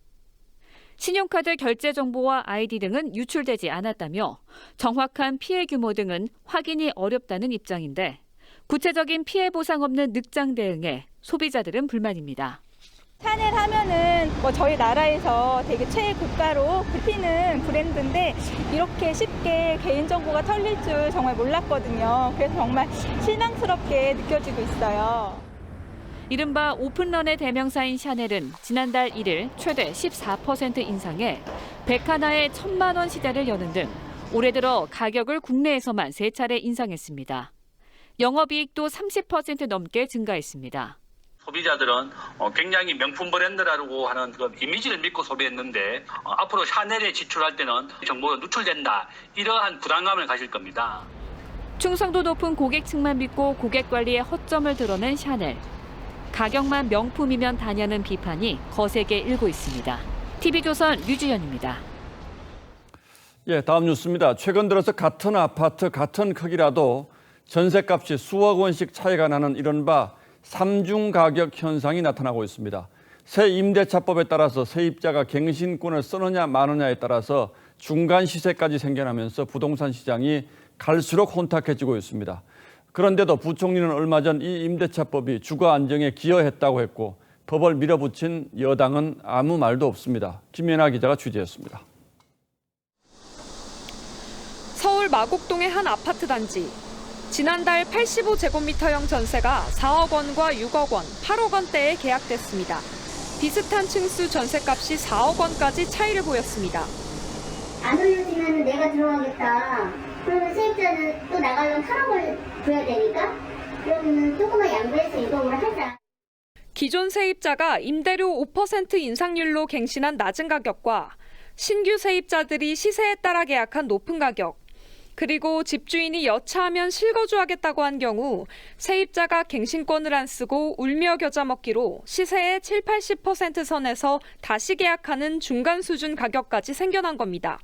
신용카드 결제 정보와 아이디 등은 유출되지 않았다며 정확한 피해 규모 등은 확인이 어렵다는 입장인데 구체적인 피해 보상 없는 늑장 대응에 소비자들은 불만입니다. 샤넬 하면은 저희 나라에서 되게 최고가로 굽히는 브랜드인데 이렇게 쉽게 개인정보가 털릴 줄 정말 몰랐거든요. 그래서 정말 실망스럽게 느껴지고 있어요. 이른바 오픈런의 대명사인 샤넬은 지난달 1일 최대 14% 인상해 백 하나에 1,000만 원 시대를 여는 등 올해 들어 가격을 국내에서만 3차례 인상했습니다. 영업이익도 30% 넘게 증가했습니다. 소비자들은 굉장히 명품 브랜드라고 하는 그 이미지를 믿고 소비했는데 앞으로 샤넬에 지출할 때는 정보가 누출된다. 이러한 부담감을 가질 겁니다. 충성도 높은 고객층만 믿고 고객 관리에 허점을 드러낸 샤넬. 가격만 명품이면 다냐는 비판이 거세게 일고 있습니다. TV조선 류주연입니다. 예, 다음 뉴스입니다. 최근 들어서 같은 아파트, 같은 크기라도 전셋값이 수억 원씩 차이가 나는 이른바 삼중 가격 현상이 나타나고 있습니다. 새 임대차법에 따라서 세입자가 갱신권을 쓰느냐 마느냐에 따라서 중간 시세까지 생겨나면서 부동산 시장이 갈수록 혼탁해지고 있습니다. 그런데도 부총리는 얼마 전 이 임대차법이 주거 안정에 기여했다고 했고 법을 밀어붙인 여당은 아무 말도 없습니다. 김연아 기자가 취재했습니다. 서울 마곡동의 한 아파트 단지. 지난달 85제곱미터형 전세가 4억 원과 6억 원, 8억 원대에 계약됐습니다. 비슷한 층수 전세값이 4억 원까지 차이를 보였습니다. 안 올려주면 내가 들어가겠다. 그러면 세입자는 또 나가려면 8억을 줘야 되니까 그러면 조금만 양보해서 이동을 하자. 기존 세입자가 임대료 5% 인상률로 갱신한 낮은 가격과 신규 세입자들이 시세에 따라 계약한 높은 가격, 그리고 집주인이 여차하면 실거주하겠다고 한 경우 세입자가 갱신권을 안 쓰고 울며 겨자 먹기로 시세의 70-80% 선에서 다시 계약하는 중간 수준 가격까지 생겨난 겁니다.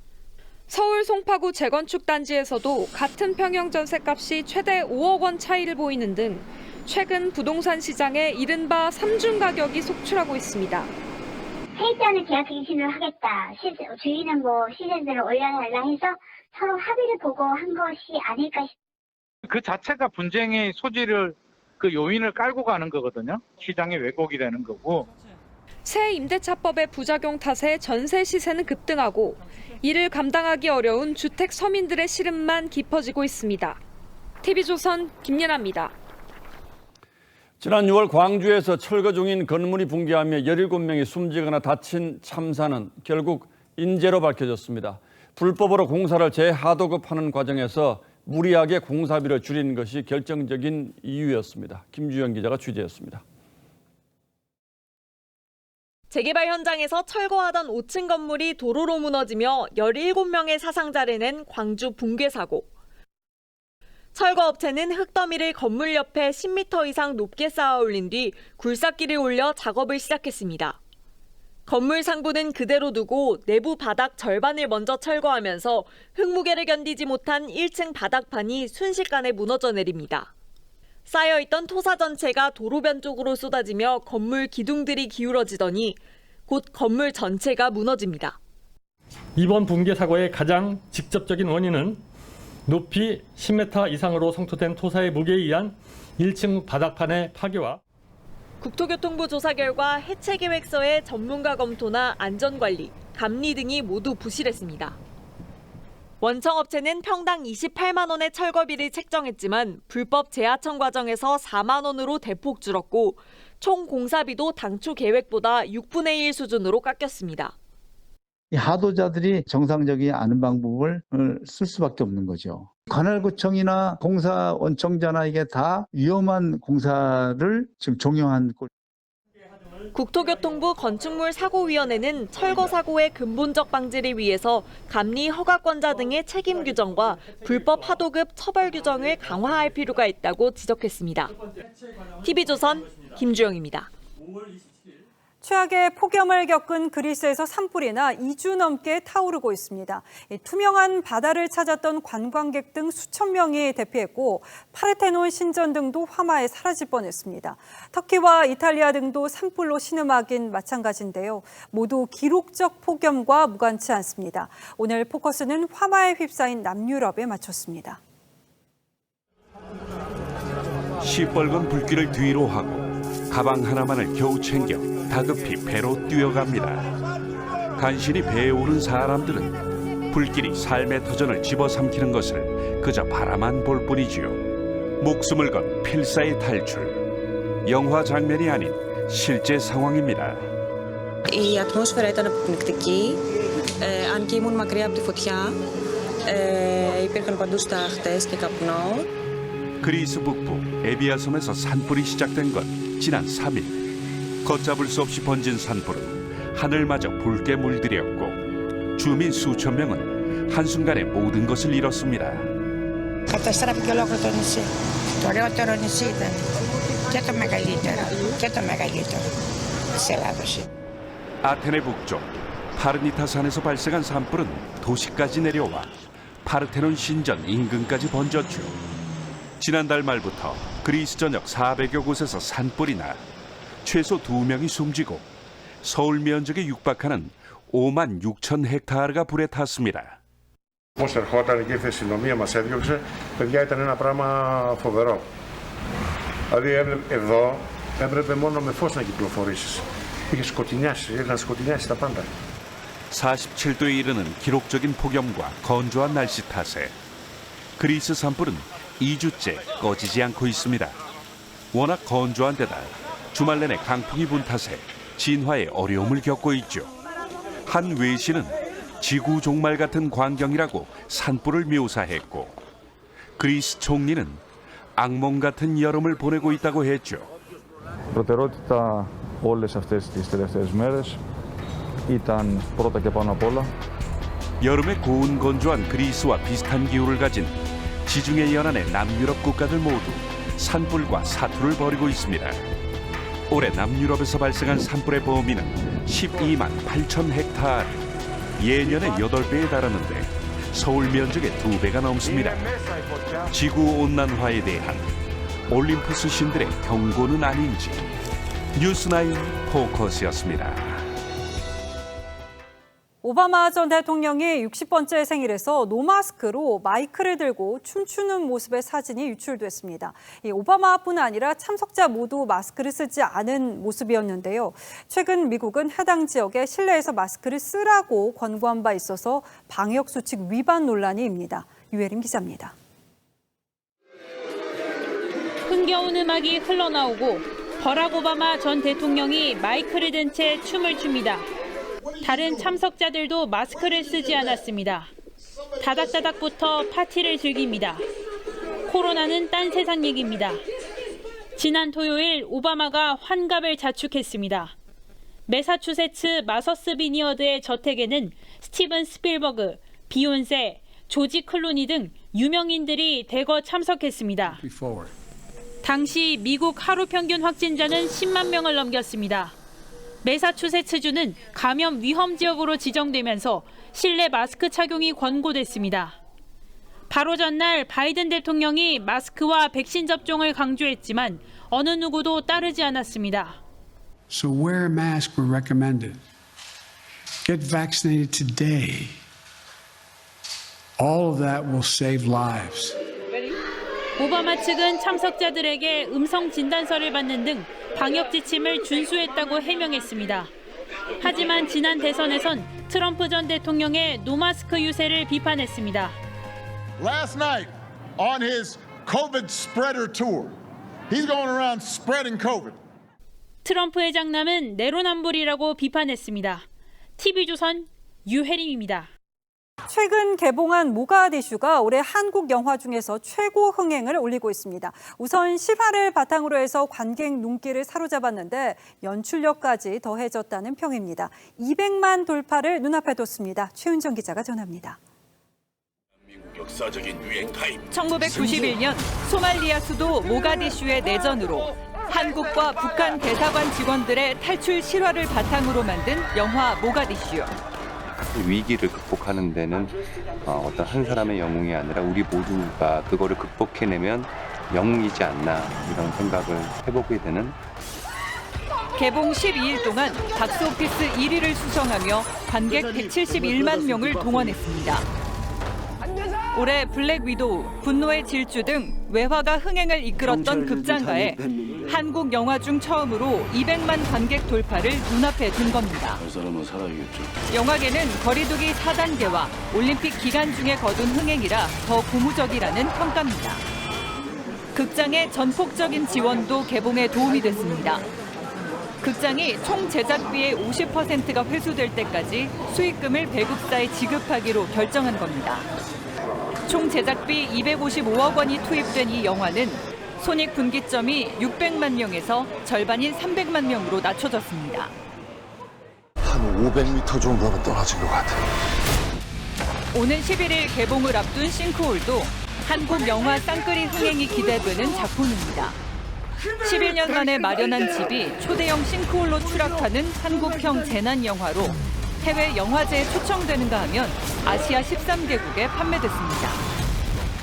서울 송파구 재건축 단지에서도 같은 평형 전셋값이 최대 5억 원 차이를 보이는 등 최근 부동산 시장에 이른바 삼중 가격이 속출하고 있습니다. 세입자는 계약 갱신을 하겠다. 주인은 시세대로 올려달라 해서 서로 합의를 보고 한 것이 아닐까 싶습니다. 그 자체가 분쟁의 소지를 그 요인을 깔고 가는 거거든요. 시장의 왜곡이 되는 거고. 새 임대차법의 부작용 탓에 전세 시세는 급등하고 이를 감당하기 어려운 주택 서민들의 시름만 깊어지고 있습니다. TV조선 김연아입니다. 지난 6월 광주에서 철거 중인 건물이 붕괴하며 17명이 숨지거나 다친 참사는 결국 인재로 밝혀졌습니다. 불법으로 공사를 재하도급하는 과정에서 무리하게 공사비를 줄이는 것이 결정적인 이유였습니다. 김주영 기자가 취재했습니다. 재개발 현장에서 철거하던 5층 건물이 도로로 무너지며 17명의 사상자를 낸 광주 붕괴 사고. 철거업체는 흙더미를 건물 옆에 10m 이상 높게 쌓아 올린 뒤 굴삭기를 올려 작업을 시작했습니다. 건물 상부는 그대로 두고 내부 바닥 절반을 먼저 철거하면서 흙무게를 견디지 못한 1층 바닥판이 순식간에 무너져 내립니다. 쌓여있던 토사 전체가 도로변 쪽으로 쏟아지며 건물 기둥들이 기울어지더니 곧 건물 전체가 무너집니다. 이번 붕괴 사고의 가장 직접적인 원인은 높이 10m 이상으로 성토된 토사의 무게에 의한 1층 바닥판의 파괴와 국토교통부 조사 결과 해체 계획서의 전문가 검토나 안전관리, 감리 등이 모두 부실했습니다. 원청업체는 평당 28만 원의 철거비를 책정했지만 불법 재하청 과정에서 4만 원으로 대폭 줄었고 총 공사비도 당초 계획보다 6분의 1 수준으로 깎였습니다. 이 하도자들이 정상적이지 않은 방법을 쓸 수밖에 없는 거죠. 관할구청이나 공사원청자나 이게 다 위험한 공사를 지금 종용한 꼴. 국토교통부 건축물사고위원회는 철거 사고의 근본적 방지를 위해서 감리 허가권자 등의 책임 규정과 불법 하도급 처벌 규정을 강화할 필요가 있다고 지적했습니다. TV조선 김주영입니다. 최악의 폭염을 겪은 그리스에서 산불이 나 2주 넘게 타오르고 있습니다. 투명한 바다를 찾았던 관광객 등 수천 명이 대피했고 파르테논 신전 등도 화마에 사라질 뻔했습니다. 터키와 이탈리아 등도 산불로 신음하긴 마찬가지인데요. 모두 기록적 폭염과 무관치 않습니다. 오늘 포커스는 화마에 휩싸인 남유럽에 맞췄습니다. 시뻘건 불길을 뒤로 하고 가방 하나만을 겨우 챙겨 다급히 배로 뛰어갑니다. 간신히 배에 오른 사람들은 불길이 삶의 터전을 집어삼키는 것을 그저 바라만 볼 뿐이지요. 목숨을 건 필사의 탈출. 영화 장면이 아닌 실제 상황입니다. Η ατμόσφαιρα ήταν αποπνικτική. Αν και ήμουν μακριά από τη φωτιά, υπήρχαν παντού στάχτες και καπνό. 그리스 북부 에비아 섬에서 산불이 시작된 건 지난 3일. 걷잡을 수 없이 번진 산불은 하늘마저 붉게 물들였고 주민 수천 명은 한순간에 모든 것을 잃었습니다. Καταστράφηκε ολόκληρο το νησί. Το ωραιότερο νησί ήταν. Και το μεγαλύτερο. Και το μεγαλύτερο της Ελλάδος. 아테네 북쪽 파르니타 산에서 발생한 산불은 도시까지 내려와 파르테논 신전 인근까지 번졌죠. 지난달 말부터 그리스 전역 400여 곳에서 산불이 나 최소 2명이 숨지고 서울 면적에 육박하는 5만 6천 헥타르가 불에 탔습니다. Πώς ερχόταν και η αστυνομία μας έδιωξε, παιδιά, ήταν ένα πράγμα φοβερό. Δηλαδή εδώ έπρεπε μόνο με φως να κυκλοφορήσεις. είχε σκοτεινιάσει, είχαν σκοτεινιάσει τα πάντα. 47도에 이르는 기록적인 폭염과 건조한 날씨 탓에 그리스 산불은 2주째 꺼지지 않고 있습니다. 워낙 건조한 데다 주말 내내 강풍이 분 탓에 진화에 어려움을 겪고 있죠. 한 외신은 지구 종말 같은 광경이라고 산불을 묘사했고 그리스 총리는 악몽 같은 여름을 보내고 있다고 했죠. Προτεραιότητα όλες αυτές τις τελευταίες μέρες ήταν πρώτα και πάνω απ' όλα 여름에 고온 건조한 그리스와 비슷한 기후를 가진 지중해 연안의 남유럽 국가들 모두 산불과 사투를 벌이고 있습니다. 올해 남유럽에서 발생한 산불의 범위는 12만 8천 헥타르, 예년의 8배에 달하는데 서울 면적의 2배가 넘습니다. 지구온난화에 대한 올림푸스 신들의 경고는 아닌지 뉴스9 포커스였습니다. 오바마 전 대통령이 60번째 생일에서 노마스크로 마이크를 들고 춤추는 모습의 사진이 유출됐습니다. 이 오바마뿐 아니라 참석자 모두 마스크를 쓰지 않은 모습이었는데요. 최근 미국은 해당 지역에 실내에서 마스크를 쓰라고 권고한 바 있어서 방역수칙 위반 논란이입니다. 유혜림 기자입니다. 흥겨운 음악이 흘러나오고 버락 오바마 전 대통령이 마이크를 든 채 춤을 춥니다. 다른 참석자들도 마스크를 쓰지 않았습니다. 다닥다닥부터 파티를 즐깁니다. 코로나는 딴 세상 얘기입니다. 지난 토요일 오바마가 환갑을 자축했습니다. 매사추세츠 마서스 비니어드의 저택에는 스티븐 스필버그, 비욘세, 조지 클루니 등 유명인들이 대거 참석했습니다. 당시 미국 하루 평균 확진자는 10만 명을 넘겼습니다. 매사추세츠주는 감염 위험 지역으로 지정되면서 실내 마스크 착용이 권고됐습니다. 바로 전날 바이든 대통령이 마스크와 백신 접종을 강조했지만 어느 누구도 따르지 않았습니다. So wear a mask where recommended. Get vaccinated today. All of that will save lives. 오바마 측은 참석자들에게 음성 진단서를 받는 등 방역 지침을 준수했다고 해명했습니다. 하지만 지난 대선에선 트럼프 전 대통령의 노마스크 유세를 비판했습니다. Last night on his COVID spreader tour, he's going around spreading COVID. 트럼프의 장남은 내로남불이라고 비판했습니다. TV조선 유혜림입니다. 최근 개봉한 모가디슈가 올해 한국 영화 중에서 최고 흥행을 올리고 있습니다. 우선 실화를 바탕으로 해서 관객 눈길을 사로잡았는데 연출력까지 더해졌다는 평입니다. 200만 돌파를 눈앞에 뒀습니다. 최윤정 기자가 전합니다. 역사적인 유행 타임. 1991년 소말리아 수도 모가디슈의 내전으로 한국과 북한 대사관 직원들의 탈출 실화를 바탕으로 만든 영화 모가디슈. 위기를 극복하는 데는 어떤 한 사람의 영웅이 아니라 우리 모두가 그거를 극복해내면 영웅이지 않나 이런 생각을 해보게 되는. 개봉 12일 동안 박스오피스 1위를 수성하며 관객 171만 명을 동원했습니다. 올해 블랙 위도우, 분노의 질주 등 외화가 흥행을 이끌었던 극장가에 한국 영화 중 처음으로 200만 관객 돌파를 눈앞에 둔 겁니다. 영화계는 거리두기 4단계와 올림픽 기간 중에 거둔 흥행이라 더 고무적이라는 평가입니다. 극장의 전폭적인 지원도 개봉에 도움이 됐습니다. 극장이 총 제작비의 50%가 회수될 때까지 수익금을 배급사에 지급하기로 결정한 겁니다. 총 제작비 255억 원이 투입된 이 영화는 손익분기점이 600만 명에서 절반인 300만 명으로 낮춰졌습니다. 한 500m 정도는 떨어진 것 같아요. 오는 11일 개봉을 앞둔 싱크홀도 한국 영화 쌍끌이 흥행이 기대되는 작품입니다. 11년 만에 마련한 집이 초대형 싱크홀로 추락하는 한국형 재난 영화로 해외 영화제에 초청되는가 하면 아시아 13개국에 판매됐습니다.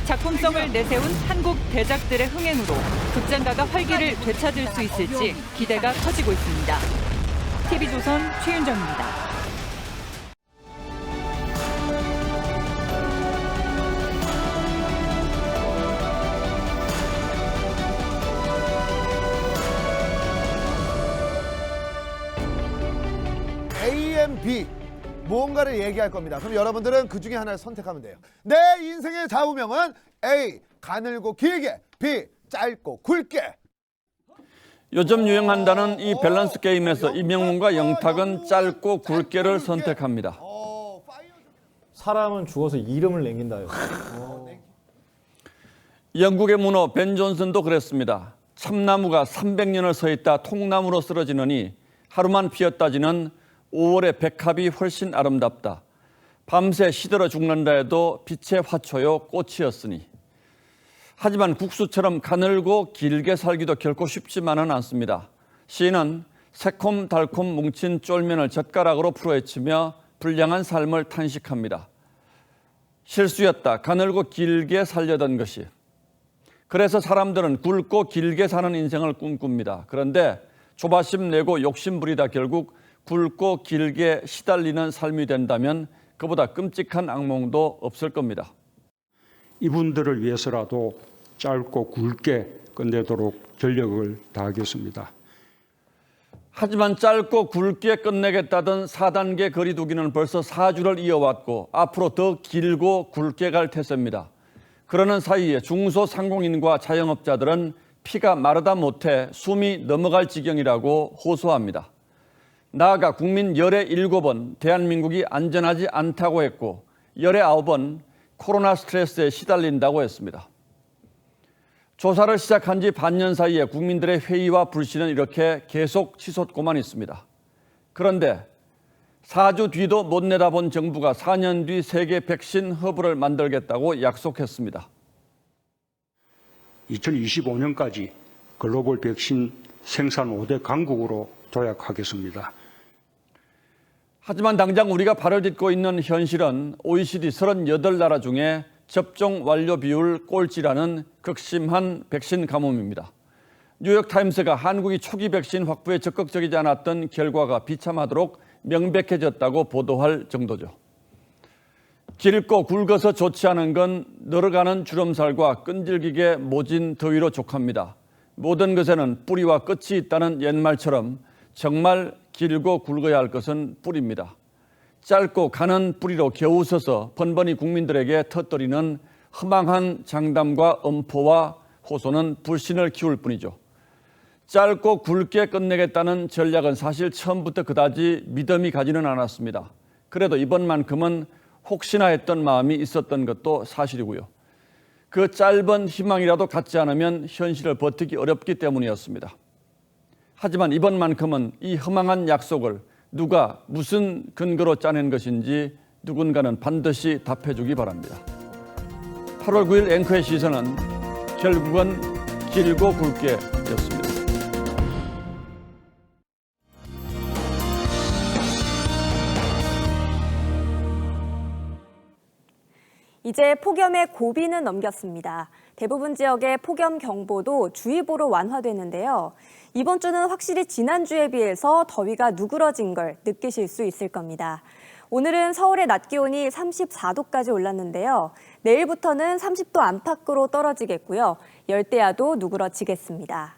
작품성을 내세운 한국 대작들의 흥행으로 극장가가 활기를 되찾을 수 있을지 기대가 커지고 있습니다. TV조선 최윤정입니다. B 무언가를 얘기할 겁니다. 그럼 여러분들은 그 중에 하나를 선택하면 돼요. 내 인생의 좌우명은 A. 가늘고 길게, B. 짧고 굵게. 요즘 유행한다는 이 밸런스 게임에서 이명훈과 영탁은 짧고 굵게를 선택합니다. 사람은 죽어서 이름을 남긴다요. 영국의 문호 벤 존슨도 그랬습니다. 참나무가 300년을 서 있다 통나무로 쓰러지느니 하루만 피었다 지는 5월의 백합이 훨씬 아름답다. 밤새 시들어 죽는다 해도 빛의 화초요 꽃이었으니. 하지만 국수처럼 가늘고 길게 살기도 결코 쉽지만은 않습니다. 시인은 새콤달콤 뭉친 쫄면을 젓가락으로 풀어헤치며 불량한 삶을 탄식합니다. 실수였다. 가늘고 길게 살려던 것이. 그래서 사람들은 굵고 길게 사는 인생을 꿈꿉니다. 그런데 조바심 내고 욕심 부리다 결국 굵고 길게 시달리는 삶이 된다면 그보다 끔찍한 악몽도 없을 겁니다. 이분들을 위해서라도 짧고 굵게 끝내도록 전력을 다하겠습니다. 하지만 짧고 굵게 끝내겠다던 4단계 거리두기는 벌써 4주를 이어왔고 앞으로 더 길고 굵게 갈 태세입니다. 그러는 사이에 중소상공인과 자영업자들은 피가 마르다 못해 숨이 넘어갈 지경이라고 호소합니다. 나아가 국민 열의 7은 대한민국이 안전하지 않다고 했고 열의 9은 코로나 스트레스에 시달린다고 했습니다. 조사를 시작한 지 반년 사이에 국민들의 회의와 불신은 이렇게 계속 치솟고만 있습니다. 그런데 4주 뒤도 못 내다본 정부가 4년 뒤 세계 백신 허브를 만들겠다고 약속했습니다. 2025년까지 글로벌 백신 생산 5대 강국으로 도약하겠습니다. 하지만 당장 우리가 발을 딛고 있는 현실은 OECD 38나라 중에 접종 완료 비율 꼴찌라는 극심한 백신 가뭄입니다. 뉴욕타임스가 한국이 초기 백신 확보에 적극적이지 않았던 결과가 비참하도록 명백해졌다고 보도할 정도죠. 길고 굵어서 좋지 않은 건 늘어가는 주름살과 끈질기게 모진 더위로 족합니다. 모든 것에는 뿌리와 끝이 있다는 옛말처럼 정말 길고 굵어야 할 것은 뿌리입니다. 짧고 가는 뿌리로 겨우 서서 번번이 국민들에게 터뜨리는 허망한 장담과 엄포와 호소는 불신을 키울 뿐이죠. 짧고 굵게 끝내겠다는 전략은 사실 처음부터 그다지 믿음이 가지는 않았습니다. 그래도 이번만큼은 혹시나 했던 마음이 있었던 것도 사실이고요. 그 짧은 희망이라도 갖지 않으면 현실을 버티기 어렵기 때문이었습니다. 하지만 이번만큼은 이 허망한 약속을 누가 무슨 근거로 짜낸 것인지 누군가는 반드시 답해주기 바랍니다. 8월 9일 앵커의 시선은 결국은 길고 굵게였습니다. 이제 폭염의 고비는 넘겼습니다. 대부분 지역의 폭염 경보도 주의보로 완화되는데요. 이번 주는 확실히 지난주에 비해서 더위가 누그러진 걸 느끼실 수 있을 겁니다. 오늘은 서울의 낮 기온이 34도까지 올랐는데요. 내일부터는 30도 안팎으로 떨어지겠고요. 열대야도 누그러지겠습니다.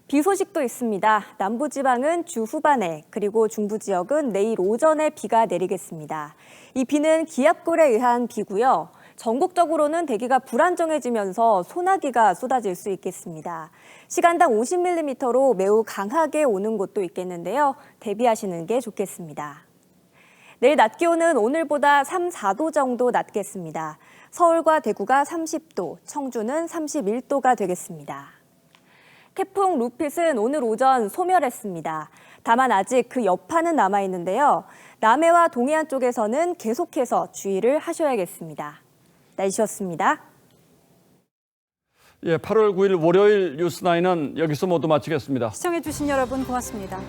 비 소식도 있습니다. 남부지방은 주 후반에 그리고 중부 지역은 내일 오전에 비가 내리겠습니다. 이 비는 기압골에 의한 비고요. 전국적으로는 대기가 불안정해지면서 소나기가 쏟아질 수 있겠습니다. 시간당 50mm로 매우 강하게 오는 곳도 있겠는데요. 대비하시는 게 좋겠습니다. 내일 낮 기온은 오늘보다 3, 4도 정도 낮겠습니다. 서울과 대구가 30도, 청주는 31도가 되겠습니다. 태풍 루핏은 오늘 오전 소멸했습니다. 다만 아직 그 여파는 남아있는데요. 남해와 동해안 쪽에서는 계속해서 주의를 하셔야겠습니다. 날씨였습니다. 8월 9일 월요일 뉴스9은 여기서 모두 마치겠습니다. 시청해주신 여러분 고맙습니다.